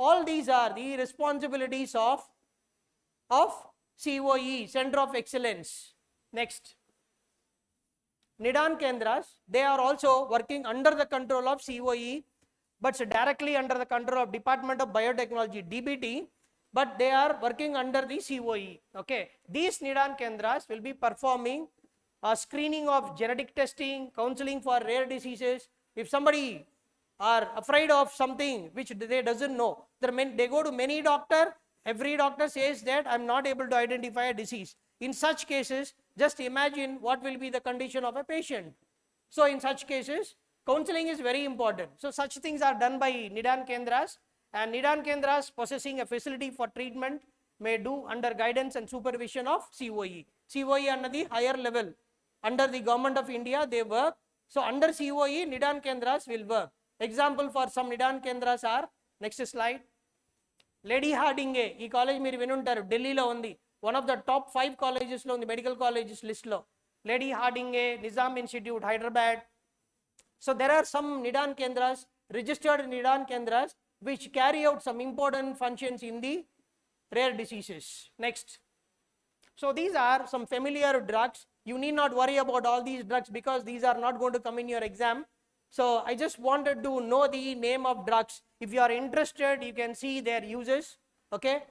All these are the responsibilities of COE, Center of Excellence. Next, Nidan Kendras, they are also working under the control of COE, but directly under the control of Department of Biotechnology, DBT, but they are working under the COE. Okay, these Nidan Kendras will be performing screening of genetic testing, counseling for rare diseases. If somebody are afraid of something which they doesn't know, they go to many doctor. Every doctor says that I'm not able to identify a disease. In such cases, just imagine what will be the condition of a patient. So in such cases, counseling is very important. So such things are done by Nidan Kendras, and Nidan Kendras possessing a facility for treatment may do under guidance and supervision of COE. COE under the higher level, under the government of India they work. So under COE, Nidan Kendras will work. Example for some Nidan Kendras are, next slide. Lady Hardinge, ee college meer vinuntaru, Delhi lo undi. One of the top 5 colleges lo undi, medical colleges list lo. Lady Hardinge, Nizam Institute, Hyderabad. So there are some Nidan Kendras, registered Nidan Kendras, which carry out some important functions in the rare diseases. Next. So these are some familiar drugs. You need not worry about all these drugs because these are not going to come in your exam. So I just wanted to know the name of drugs. If you are interested, you can see their uses. Okay.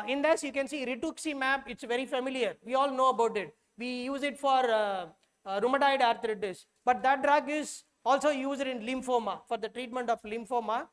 In this, you can see rituximab. It's very familiar. We all know about it. We use it for rheumatoid arthritis. But that drug is also used in lymphoma, for the treatment of lymphoma.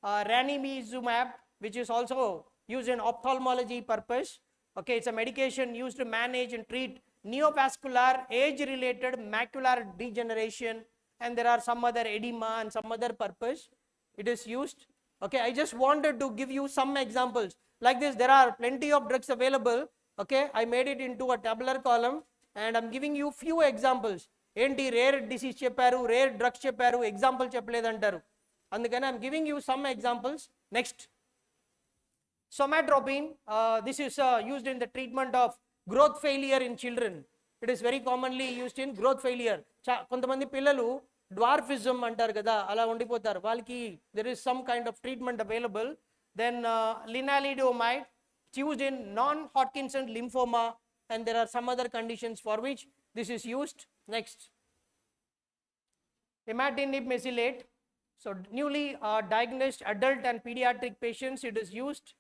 Ranibizumab, which is also used in ophthalmology purpose. Okay, it's a medication used to manage and treat neovascular age-related macular degeneration, and there are some other edema and some other purpose it is used. Okay, I just wanted to give you some examples. Like this, there are plenty of drugs available. Okay, I made it into a tabular column and I'm giving you few examples. Enti rare disease chepparu, rare drugs chepparu, example cheppaledantaru. Andukani I'm giving you some examples. Next. Somatropin, this is used in the treatment of growth failure in children. It is very commonly used in growth failure. Kontamandi pillalu dwarfism antaru kada, ala undipotaru. Valki there is some kind of treatment available. Then lenalidomide, it's used in non-Hodgkin's lymphoma, and there are some other conditions for which this is used. Next. Imatinib mesylate. So newly diagnosed adult and pediatric patients, it is used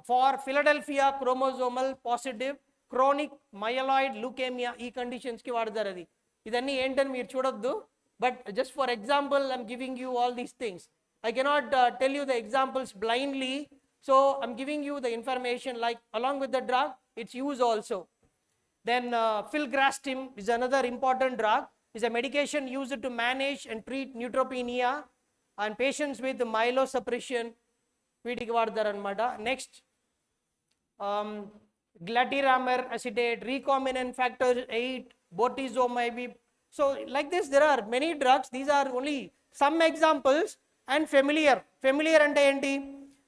for Philadelphia chromosomal positive chronic myeloid leukemia. E conditions ki vaadtaru adi. Idanni entani meer chudaddu, but just for example I'm giving you all these things. I cannot tell you the examples blindly, so I'm giving you the information like along with the drug, its use also. Then filgrastim is another important drug. Is a medication used to manage and treat neutropenia and patients with myelosuppression. వీటికి వాడతారనమాట. Next glatiramer acetate, recombinant factor 8, bortezomib. So like this there are many drugs. These are only some examples and familiar అంటే ఏంటి,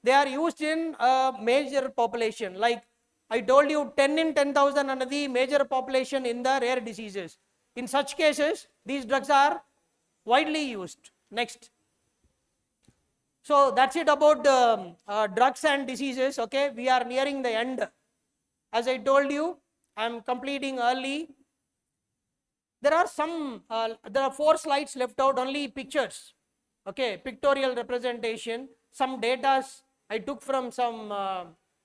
they are used in a major population. Like I told you 10 in 10,000 అన్నది major population in the rare diseases. In such cases these drugs are widely used. Next. So that's it about drugs and diseases. Okay, we are nearing the end. As I told you, I am completing early. There are some, there are 4 slides left out, only pictures. Okay, pictorial representation. Some data I took from some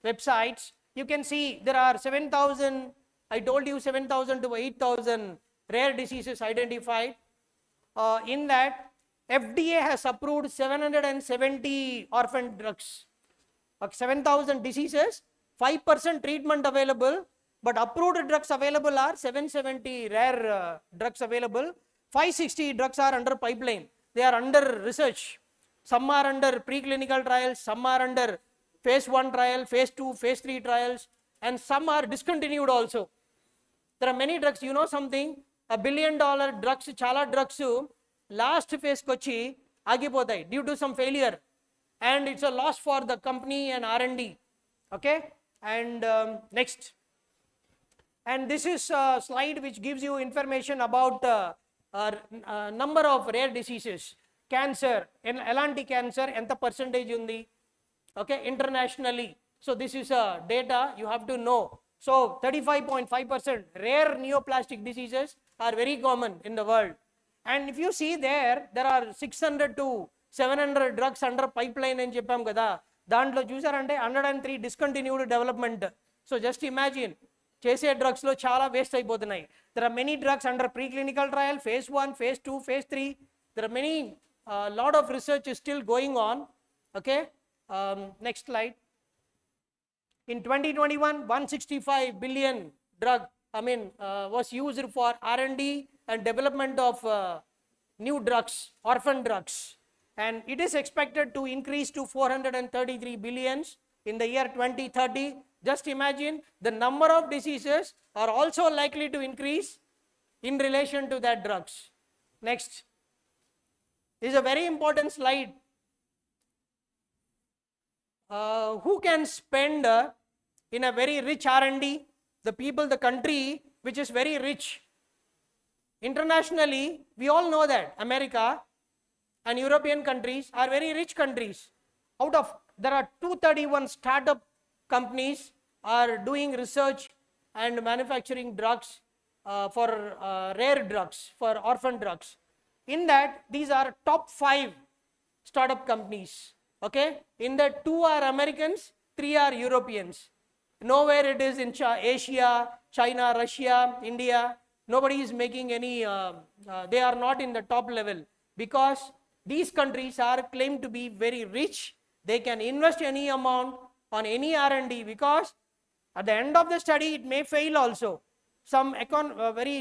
websites. You can see there are 7,000, I told you 7,000 to 8,000 rare diseases identified. In that, FDA has approved 770 orphan drugs. 7,000 diseases, 5% treatment available, but approved drugs available are 770 rare drugs available. 560 drugs are under pipeline. They are under research. Some are under preclinical trials, some are under phase 1 trial, phase 2, phase 3 trials, and some are discontinued also. There are many drugs. You know something, $1 billion drugs, chala drugs last phase kochi agipotai due to some failure, and it's a loss for the company and R&D. Okay, and next, and this is a slide which gives you information about number of rare diseases. Cancer, elanti cancer enta percentage undi, okay, internationally. So this is a data you have to know. So 35.5% rare neoplastic diseases are very common in the world. And if you see there are 600 to 700 drugs under pipeline అని చెప్పాం కదా, దాంట్లో చూసారంటే 103 discontinued development. So just imagine, చేసే డ్రగ్స్లో చాలా waste అయిపోతున్నాయి. There are many drugs under preclinical trial, phase 1, phase 2, phase 3. There are many, lot of research is still going on. Okay, next slide. In 2021, 165 billion drug, was used for R&D and development of new drugs, orphan drugs. And it is expected to increase to 433 billions in the year 2030. Just imagine, the number of diseases are also likely to increase in relation to that drugs. Next. This is a very important slide. Who can spend in a very rich R&D? The people, the country which is very rich. Internationally, we all know that America and European countries are very rich countries. Out of, there are 231 startup companies are doing research and manufacturing drugs for rare drugs, for orphan drugs. In that, these are top 5 startup companies. Okay, in that 2 are Americans, 3 are Europeans. Nowhere it is in Asia, China, Russia, India. Nobody is making any, they are not in the top level, because these countries are claimed to be very rich. They can invest any amount on any R&D, because at the end of the study it may fail also. Some very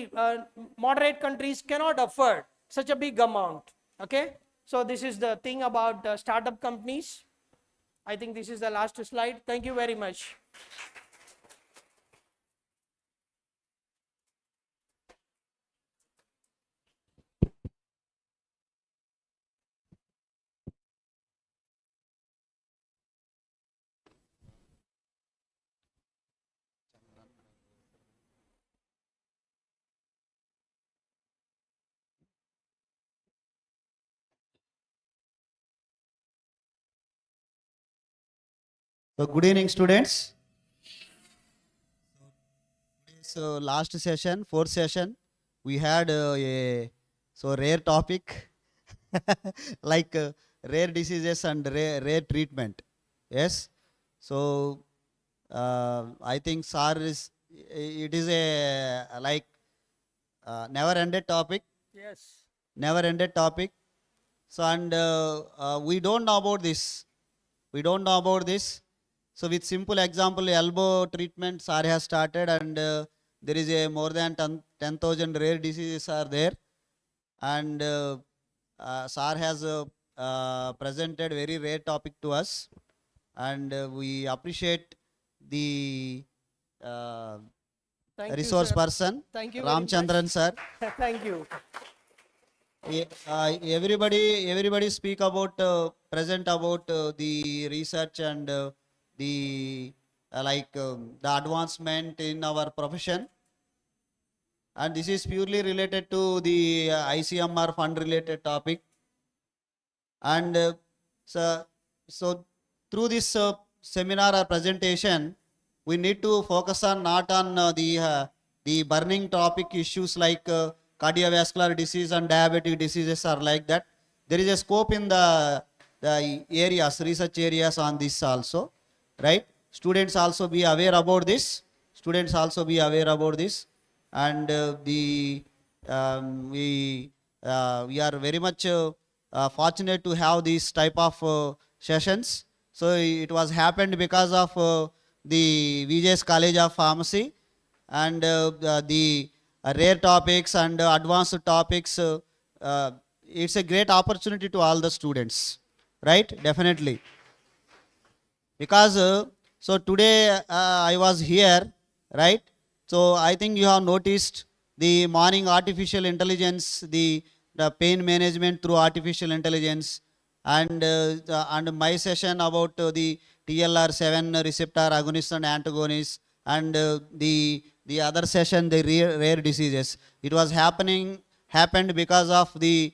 moderate countries cannot afford such a big amount. Okay, so this is the thing about startup companies. I think this is the last slide. Thank you very much. So good evening, students. So last session, fourth session, we had a rare topic like rare diseases and rare treatment. Yes. So I think sir is, it is a like never-ended topic. Yes. Never-ended topic. So and we don't know about this. We don't know about this. So with simple example, elbow treatment sir has started, and there is a more than 10,000 rare diseases are there, and sir has presented very rare topic to us, and we appreciate the Thank resource you, sir. person, Thank you very Ramchandran sir. Thank you. Everybody speak about present about the research and the the advancement in our profession, and this is purely related to the ICMR fund related topic. And so through this seminar or presentation, we need to focus on not on the burning topic issues like cardiovascular disease and diabetic diseases are like that. There is a scope in the areas, research areas on this also, right? Students also be aware about this. Students also be aware about this, and we are very much fortunate to have these type of sessions. So it was happened because of the VJS College of Pharmacy, and the rare topics and advanced topics. It's a great opportunity to all the students, right? Definitely. Because so today I was here, right? So I think you have noticed the morning artificial intelligence, the pain management through artificial intelligence, and my session about the TLR7 receptor agonists and antagonists, and the other session, the rare diseases. It was happened because of the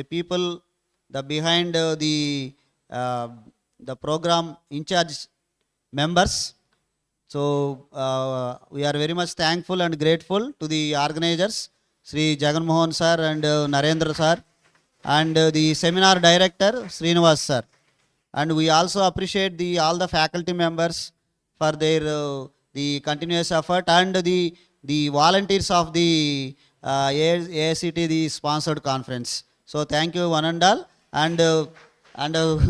people, the behind the uh, the program in charge members. So we are very much thankful and grateful to the organizers, Sri Jagan Mohan sir and Narendra sir, and the seminar director, Srinivas sir. And we also appreciate all the faculty members for their the continuous effort, and the volunteers of the AICT, the sponsored conference. So thank you one and all, and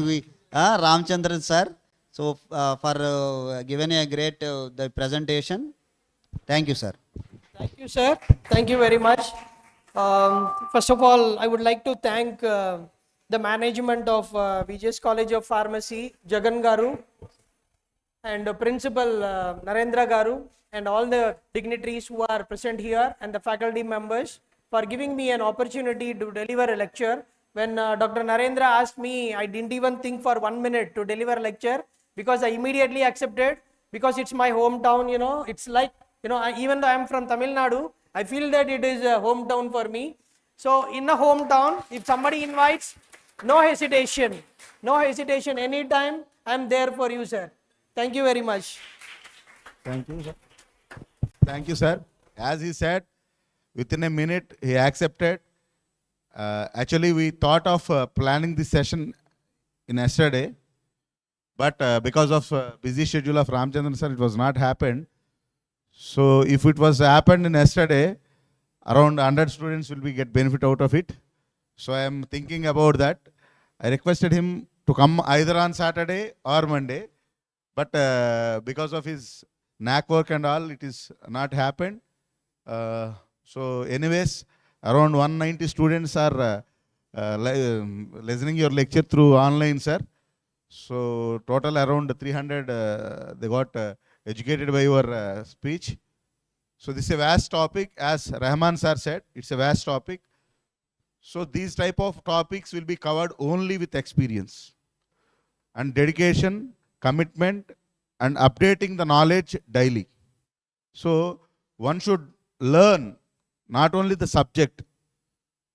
we Ramchandran sir. So for giving a great the presentation. Thank you, sir. Thank you, sir. Thank you very much. First of all, I would like to thank the management of VJS College of Pharmacy, Jagan Garu, and Principal Narendra Garu, and all the dignitaries who are present here, and the faculty members for giving me an opportunity to deliver a lecture. When Dr. Narendra asked me, I didn't even think for 1 minute to deliver a lecture, because I immediately accepted, because it's my hometown, it's like, even though I'm from Tamil Nadu, I feel that it is a hometown for me. So in a hometown, if somebody invites, no hesitation, anytime I'm there for you, sir. Thank you very much. Thank you, sir. Thank you, sir. As he said, within a minute, he accepted. Actually, we thought of planning this session in yesterday, but because of busy schedule of Ramchandran sir, it was not happened. So if it was happened in yesterday, around 100 students will get benefit out of it. So I am thinking about that. I requested him to come either on Saturday or Monday, but because of his knack work and all, it is not happened. So anyways, around 190 students are listening your lecture through online, sir. So total around 300 they got educated by your speech. So this is a vast topic, as Rahman sir said, it's a vast topic. So these type of topics will be covered only with experience and dedication, commitment, and updating the knowledge daily. So one should learn not only the subject.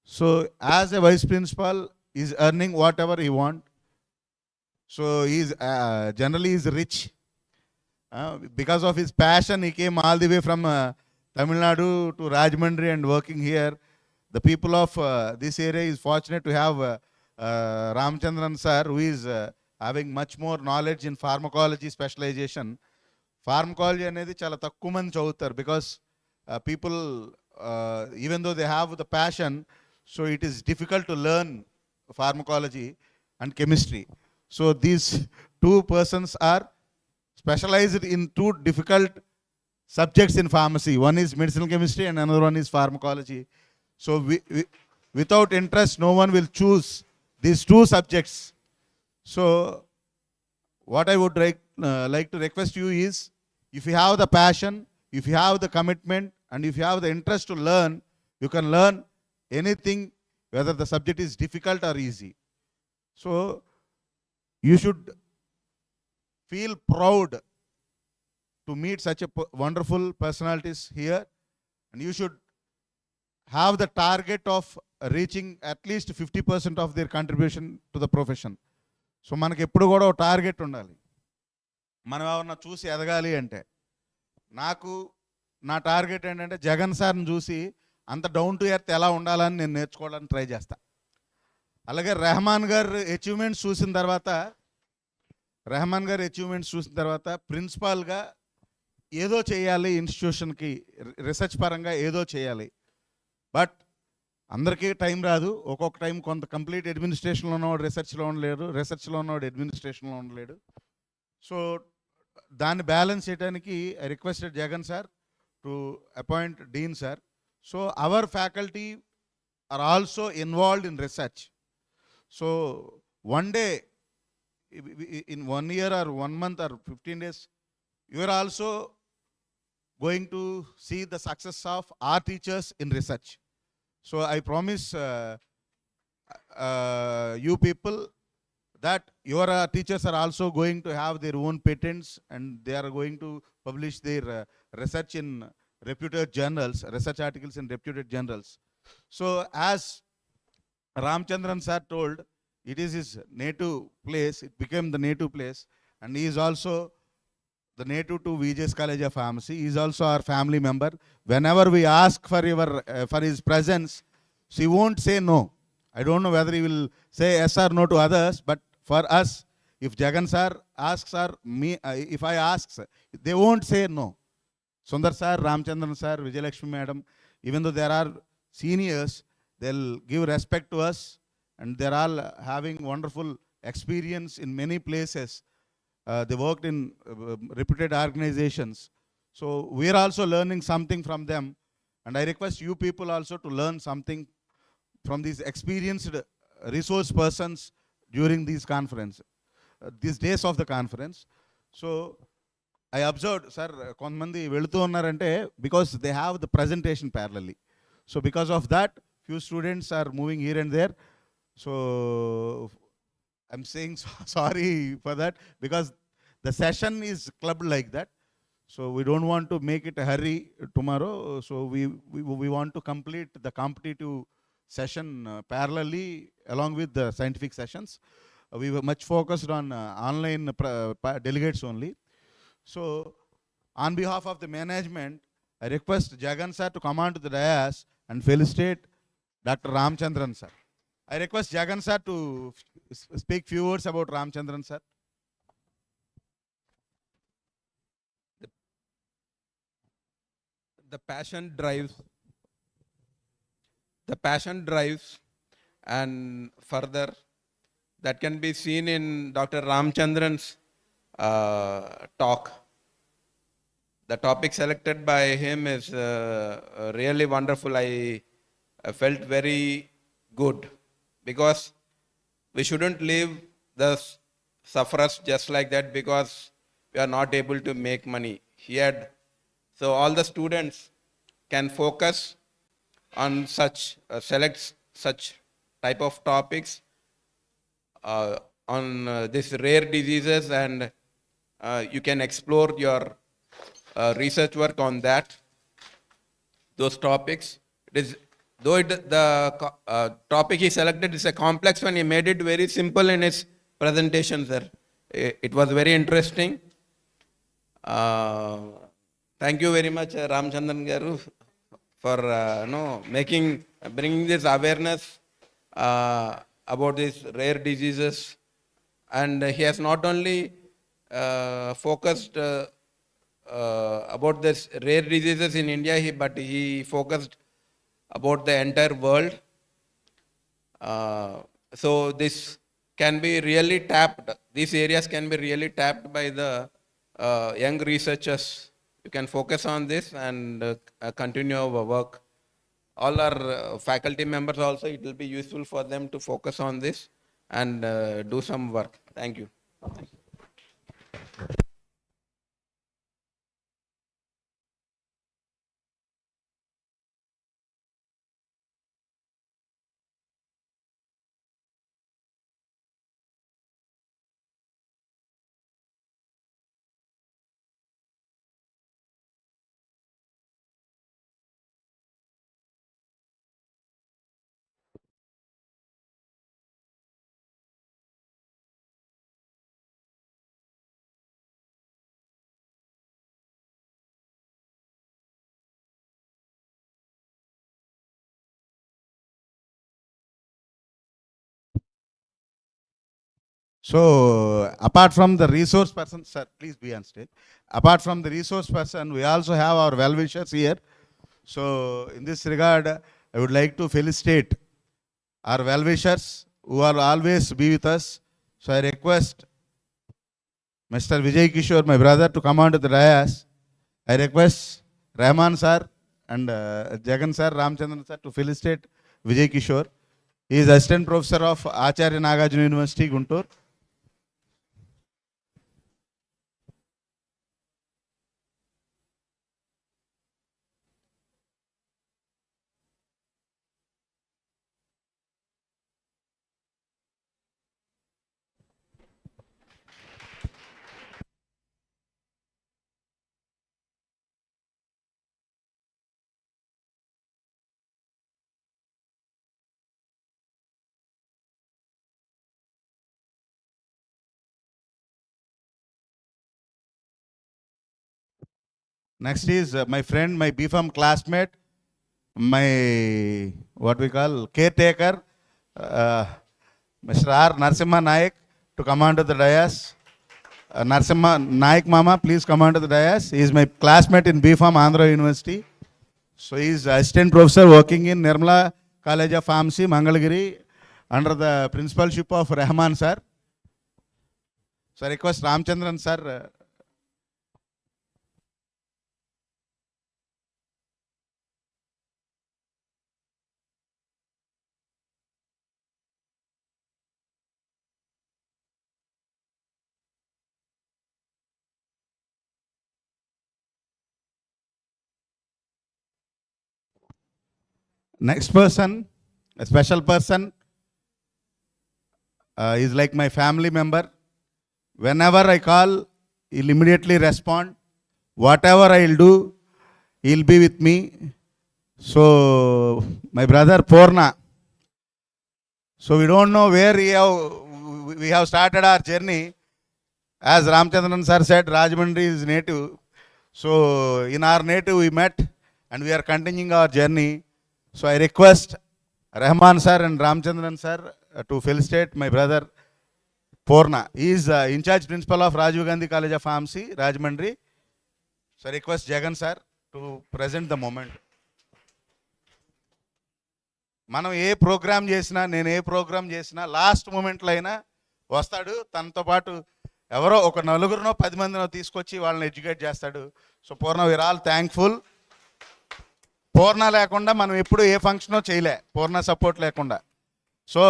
So as a vice principal, he is earning whatever he want. So he is generally is rich. Because of his passion, he came all the way from Tamil Nadu to Rajahmundry and working here. The people of this area is fortunate to have Ramchandran sir, who is having much more knowledge in pharmacology specialization. Pharmacology అనేది చాలా తక్కువ మంది చదువుతారు, because people, even though they have the passion, so it is difficult to learn pharmacology and chemistry. So these two persons are specialized in two difficult subjects in pharmacy. One is medicinal chemistry and another one is pharmacology. So without interest, no one will choose these two subjects. So what I would like to request you is, if you have the passion, if you have the commitment, and if you have the interest to learn, you can learn anything, whether the subject is difficult or easy. So you should feel proud to meet such a wonderful personalities here, and you should have the target of reaching at least 50% of their contribution to the profession. So మనకి ఎప్పుడు కూడా ఒక target ఉండాలి. మనం ఎవరన్నా చూసి ఎదగాలి అంటే, నాకు నా టార్గెట్ ఏంటంటే జగన్ సార్ని చూసి అంత డౌన్ టు ఎర్త్ ఎలా ఉండాలని నేను నేర్చుకోవడానికి ట్రై చేస్తా. అలాగే రెహమాన్ గారు అచీవ్మెంట్స్ చూసిన తర్వాత ప్రిన్సిపాల్గా ఏదో చేయాలి, ఇన్స్టిట్యూషన్కి రీసెర్చ్ పరంగా ఏదో చేయాలి. బట్ అందరికీ టైం రాదు. ఒక్కొక్క టైం కొంత కంప్లీట్ అడ్మినిస్ట్రేషన్లో ఉన్నవాడు రీసెర్చ్లో ఉండలేడు, రీసెర్చ్లో ఉన్నవాడు అడ్మినిస్ట్రేషన్లో ఉండలేడు. సో దాన్ని బ్యాలెన్స్ చేయడానికి I requested Jagan sir to appoint dean sir. So our faculty are also involved in research. So one day, in 1 year or 1 month or 15 days, you are also going to see the success of our teachers in research. So I promise you people that your teachers are also going to have their own patents, and they are going to publish their research in reputed journals, research articles in reputed journals. So as Ramchandran sir told, It is his native place. It became the native place. And he is also the native to VJ's College of Pharmacy. He is also our family member. Whenever we ask for for his presence, he won't say no. I don't know whether he will say yes or no to others, but for us, if Jagan sir asks or me, if I ask, they won't say no. Sundar sir, Ramchandran sir, Vijayalakshmi madam, even though there are seniors, they'll give respect to us, and they're all having wonderful experience in many places. They worked in reputed organizations. So we're also learning something from them. And I request you people also to learn something from these experienced resource persons during these these days of the conference. So I observed, sir, కొంతమంది వెళుతూ ఉన్నారంటే because they have the presentation parallelly. So because of that, few students are moving here and there. So I'm saying sorry for that, because the session is clubbed like that. So we don't want to make it a hurry tomorrow. So we want to complete the competitive session parallelly along with the scientific sessions. We were much focused on online delegates only. So on behalf of the management, I request Jagan sir to come on to the dais and felicitate Dr. Ramchandran sir. I request Jagan sir to speak few words about Ramchandran sir. The passion drives, the passion drives, and further that can be seen in Dr. Ramchandran's talk. The topic selected by him is really wonderful. I felt very good, because we shouldn't leave the sufferers just like that because we are not able to make money. So all the students can focus on select such type of topics on these rare diseases, and you can explore your research work on those topics. The topic he selected is a complex one, he made it very simple in his presentation, sir. It was very interesting. Thank you very much, Ramchandran Garu, for bringing this awareness about these rare diseases. And he has not only focused about this rare diseases in India, but he focused about the entire world. So this can be really tapped. These areas can be really tapped by the young researchers. You can focus on this and continue our work. All our faculty members also, it will be useful for them to focus on this and do some work. Thank you. So apart from the resource person, sir, please be on stage. Apart from the resource person, we also have our well-wishers here. So in this regard, I would like to felicitate our well-wishers who are always be with us. So I request Mr. Vijay Kishore, my brother, to come on to the dais. I request Rahman sir and Jagan sir, Ramchandran sir to felicitate Vijay Kishore. He is assistant professor of Acharya Nagarjuna University, Guntur. Next is my friend, my BPharm classmate, my what we call caretaker, Mr. R. Narasimha Naik, to come on to the dais. Narasimha Naik Mama, please come on to the dais. He is my classmate in BPharm Andhra University. So he is assistant professor working in Nirmala College of Pharmacy, Mangalagiri, under the principalship of Rahman sir. So I request Ramchandran sir. Next person, a special person, is like my family member. Whenever I call, he'll immediately respond. Whatever I'll do, he'll be with me. So, my brother Purna. So, we don't know where we have started our journey. As Ramchandran sir said, Rajmundry is native. So, in our native we met and we are continuing our journey. So, I request Rahman sir and Ramchandran sir to felicitate my brother Purna. He is in charge principal of Rajiv Gandhi College of Pharmacy, Rajmundry. So, I request Jagan sir to present the moment. మనం ఏ programme చేసినా, నేను ఏ programme చేసినా last మూమెంట్లో అయినా వస్తాడు. తనతో పాటు ఎవరో ఒక నలుగురినో 10 మందినో తీసుకొచ్చి వాళ్ళని ఎడ్యుకేట్ చేస్తాడు. సో పూర్ణ వీఆర్ ఆల్ థ్యాంక్ఫుల్. పూర్ణ లేకుండా మనం ఎప్పుడు ఏ ఫంక్షనో చేయలే, పూర్ణ సపోర్ట్ లేకుండా. సో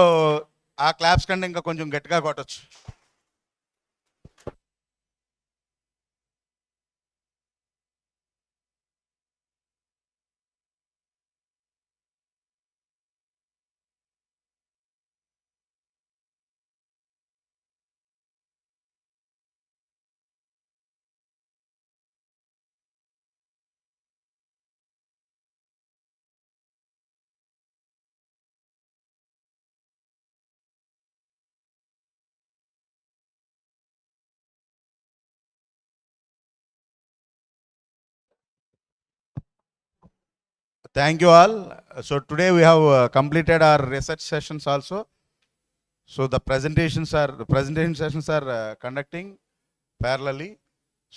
ఆ క్లాప్స్ కంటే ఇంకా కొంచెం గట్టిగా కొట్టచ్చు. Thank you all. So today we have completed our research sessions also. So the presentation sessions are conducting parallelly.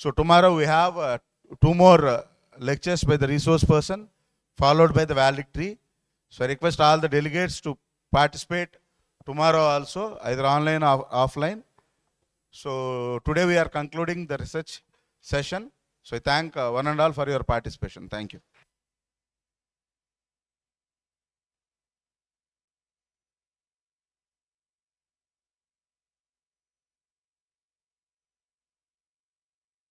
So tomorrow we have 2 more lectures by the resource person, followed by the valedictory. So I request all the delegates to participate tomorrow also, either online or offline. So today we are concluding the research session. So I thank one and all for your participation. Thank you.